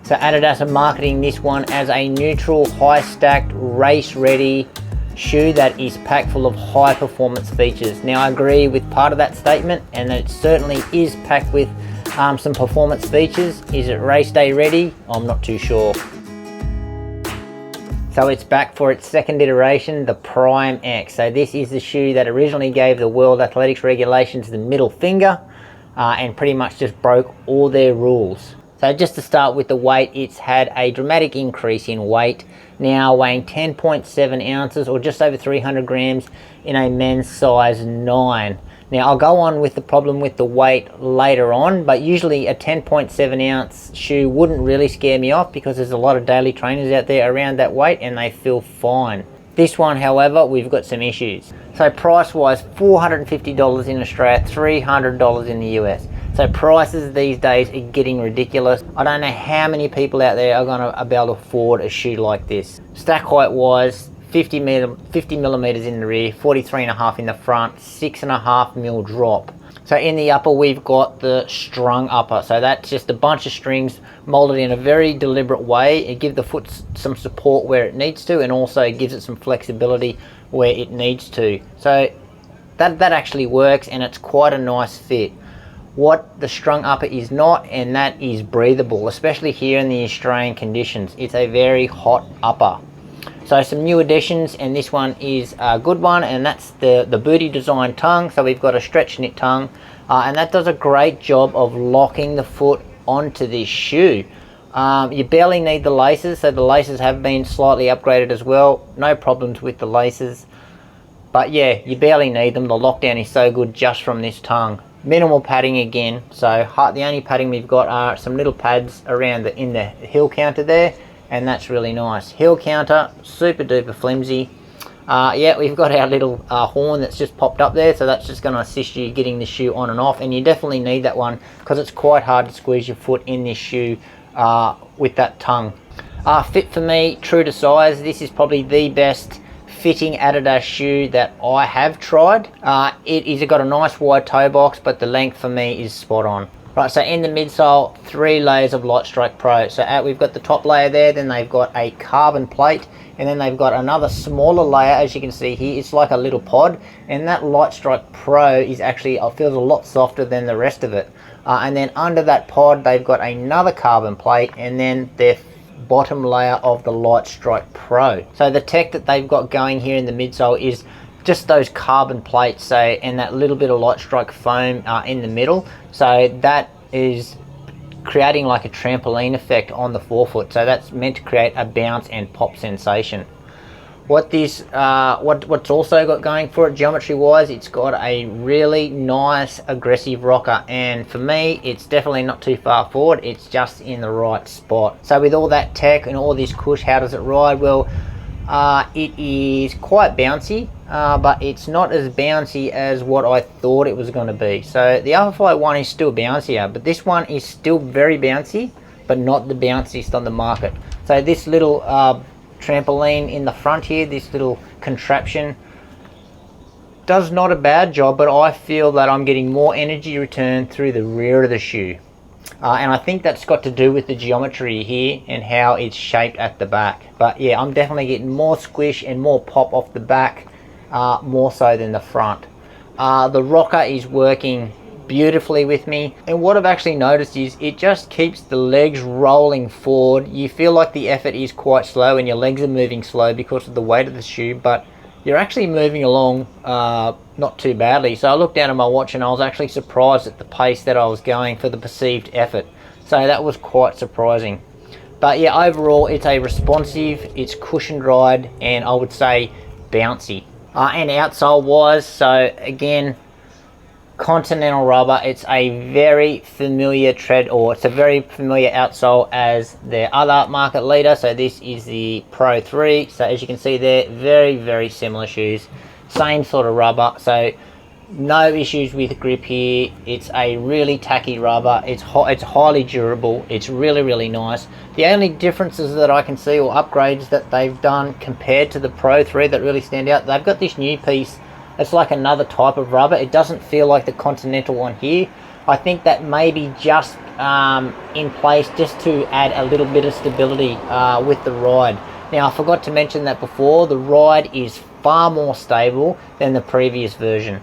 So Adidas are marketing this one as a neutral, high stacked, race ready shoe that is packed full of high performance features. Now I agree with part of that statement, and that it certainly is packed with some performance features. Is it race day ready? I'm not too sure. So it's back for its second iteration, the Prime X. So this is the shoe that originally gave the World Athletics regulations the middle finger and pretty much just broke all their rules. So just to start with the weight, it's had a dramatic increase in weight, now weighing 10.7 ounces or just over 300 grams in a men's size 9. Now I'll go on with the problem with the weight later on, but usually a 10.7 ounce shoe wouldn't really scare me off because there's a lot of daily trainers out there around that weight and they feel fine. This one, however, we've got some issues. So price wise, $450 in Australia, $300 in the US. So prices these days are getting ridiculous. I don't know how many people out there are going to be able to afford a shoe like this. Stack height wise, 50 millimeters in the rear, 43.5 in the front, 6.5 mil drop. So in the upper we've got the strung upper. So that's just a bunch of strings molded in a very deliberate way. It gives the foot some support where it needs to, and also gives it some flexibility where it needs to. So that actually works, and it's quite a nice fit. What the strung upper is not, and that is breathable, especially here in the Australian conditions. It's a very hot upper. So some new additions, and this one is a good one, and that's the booty design tongue. So we've got a stretch knit tongue, and that does a great job of locking the foot onto this shoe. You barely need the laces, so the laces have been slightly upgraded as well. No problems with the laces, but yeah, you barely need them. The lockdown is so good just from this tongue. Minimal padding again, so the only padding we've got are some little pads around in the heel counter there, and that's really nice. Heel counter, super duper flimsy. Yeah, we've got our little horn that's just popped up there, so that's just going to assist you getting the shoe on and off, and you definitely need that one because it's quite hard to squeeze your foot in this shoe with that tongue. Fit for me, true to size. This is probably the best fitting Adidas shoe that I have tried. It's got a nice wide toe box, but the length for me is spot on. Right, so in the midsole, 3 layers of Lightstrike Pro. So we've got the top layer there, then they've got a carbon plate, and then they've got another smaller layer, as you can see here. It's like a little pod, and that Lightstrike Pro is actually, it feels a lot softer than the rest of it. And then under that pod, they've got another carbon plate, and then their bottom layer of the Lightstrike Pro. So the tech that they've got going here in the midsole is just those carbon plates, so, and that little bit of Lightstrike foam in the middle. So that is creating like a trampoline effect on the forefoot. So that's meant to create a bounce and pop sensation. What's also got going for it geometry wise, it's got a really nice aggressive rocker, and for me it's definitely not too far forward, it's just in the right spot. So with all that tech and all this cush, how does it ride? Well, it is quite bouncy, but it's not as bouncy as what I thought it was going to be. So the Alpha Flight one is still bouncier, but this one is still very bouncy, but not the bounciest on the market. So this little trampoline in the front here, this little contraption, does not a bad job, but I feel that I'm getting more energy return through the rear of the shoe. And I think that's got to do with the geometry here and how it's shaped at the back. But yeah, I'm definitely getting more squish and more pop off the back, more so than the front. The rocker is working beautifully with me, and what I've actually noticed is it just keeps the legs rolling forward. You feel like the effort is quite slow and your legs are moving slow because of the weight of the shoe, but you're actually moving along not too badly. So I looked down at my watch and I was actually surprised at the pace that I was going for the perceived effort. So that was quite surprising. But yeah, overall it's a responsive, it's cushioned ride, and I would say bouncy. And outsole wise, so again, Continental rubber. It's a very familiar tread, or it's a very familiar outsole as their other market leader. So this is the Pro 3. So as you can see there, very similar shoes, same sort of rubber. So no issues with grip here. It's a really tacky rubber. It's highly durable. It's really nice. The only differences that I can see, or upgrades that they've done compared to the Pro 3 that really stand out, they've got this new piece. It's like another type of rubber. It doesn't feel like the Continental one here, I think that may be just in place just to add a little bit of stability with the ride. Now, I forgot to mention that before, the ride is far more stable than the previous version.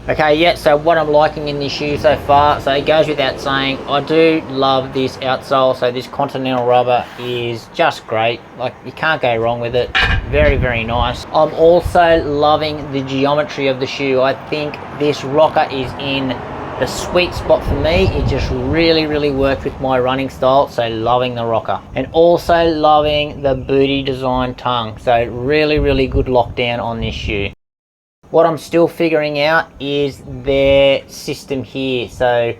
Okay, yeah, so what I'm liking in this shoe so far, so it goes without saying, I do love this outsole. So this Continental rubber is just great. Like, you can't go wrong with it. Very, very nice. I'm also loving the geometry of the shoe. I think this rocker is in the sweet spot for me. It just really, really worked with my running style, so loving the rocker. And also loving the booty design tongue. So really, really good lockdown on this shoe. What I'm still figuring out is their system here. So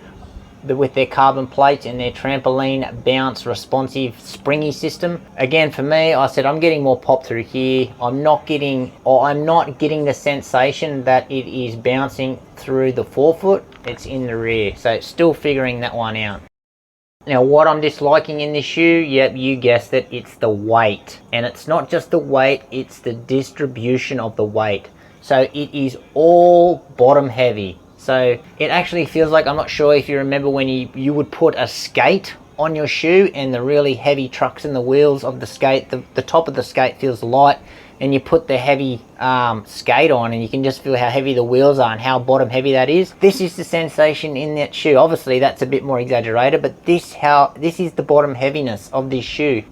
with their carbon plates and their trampoline bounce responsive springy system. Again, for me, I said I'm getting more pop through here. I'm not getting the sensation that it is bouncing through the forefoot. It's in the rear. So still figuring that one out. Now, what I'm disliking in this shoe, yep, you guessed it, it's the weight. And it's not just the weight, it's the distribution of the weight. So it is all bottom heavy. So it actually feels like, I'm not sure if you remember when you would put a skate on your shoe and the really heavy trucks in the wheels of the skate, the top of the skate feels light, and you put the heavy skate on and you can just feel how heavy the wheels are and how bottom heavy that is. This is the sensation in that shoe. Obviously that's a bit more exaggerated, but this is the bottom heaviness of this shoe.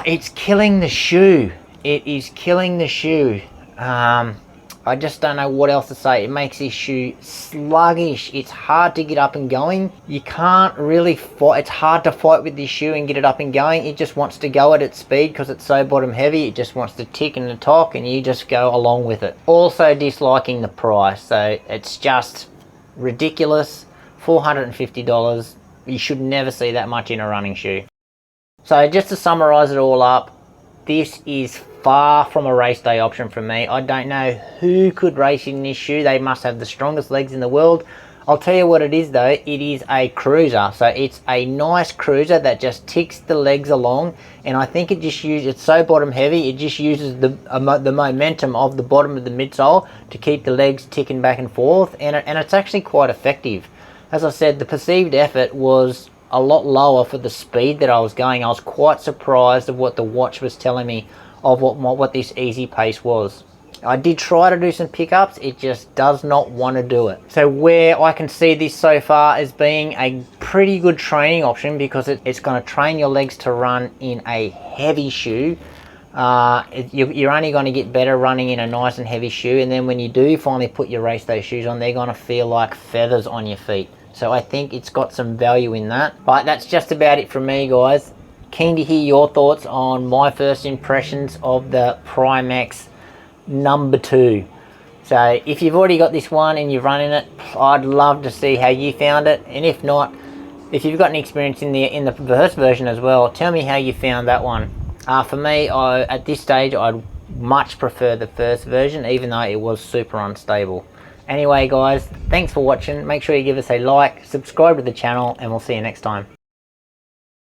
It's killing the shoe. It is killing the shoe. I just don't know what else to say. It makes this shoe sluggish. It's hard to get up and going. You can't really fight. It's hard to fight with this shoe and get it up and going. It just wants to go at its speed because it's so bottom heavy. It just wants to tick and to talk, and you just go along with it. Also disliking the price. So it's just ridiculous. $450. You should never see that much in a running shoe. So just to summarize it all up, this is far from a race day option for me. I don't know who could race in this shoe. They must have the strongest legs in the world. I'll tell you what it is though. It is a cruiser. So it's a nice cruiser that just ticks the legs along. And I think it's so bottom heavy, it just uses the momentum of the bottom of the midsole to keep the legs ticking back and forth. And it's actually quite effective. As I said, the perceived effort was a lot lower for the speed that I was going. I was quite surprised of what the watch was telling me of what this easy pace was. I did try to do some pickups, it just does not want to do it. So where I can see this so far as being a pretty good training option, because it's going to train your legs to run in a heavy shoe. You're only going to get better running in a nice and heavy shoe, and then when you do finally put your race day shoes on, they're going to feel like feathers on your feet. So I think it's got some value in that. But that's just about it from me, guys. Keen to hear your thoughts on my first impressions of the Prime X number 2. So if you've already got this one and you're running it, I'd love to see how you found it. And if not, if you've got any experience in the first version as well, tell me how you found that one. For me, at this stage, I'd much prefer the first version, even though it was super unstable. Anyway guys, thanks for watching. Make sure you give us a like, subscribe to the channel, and we'll see you next time.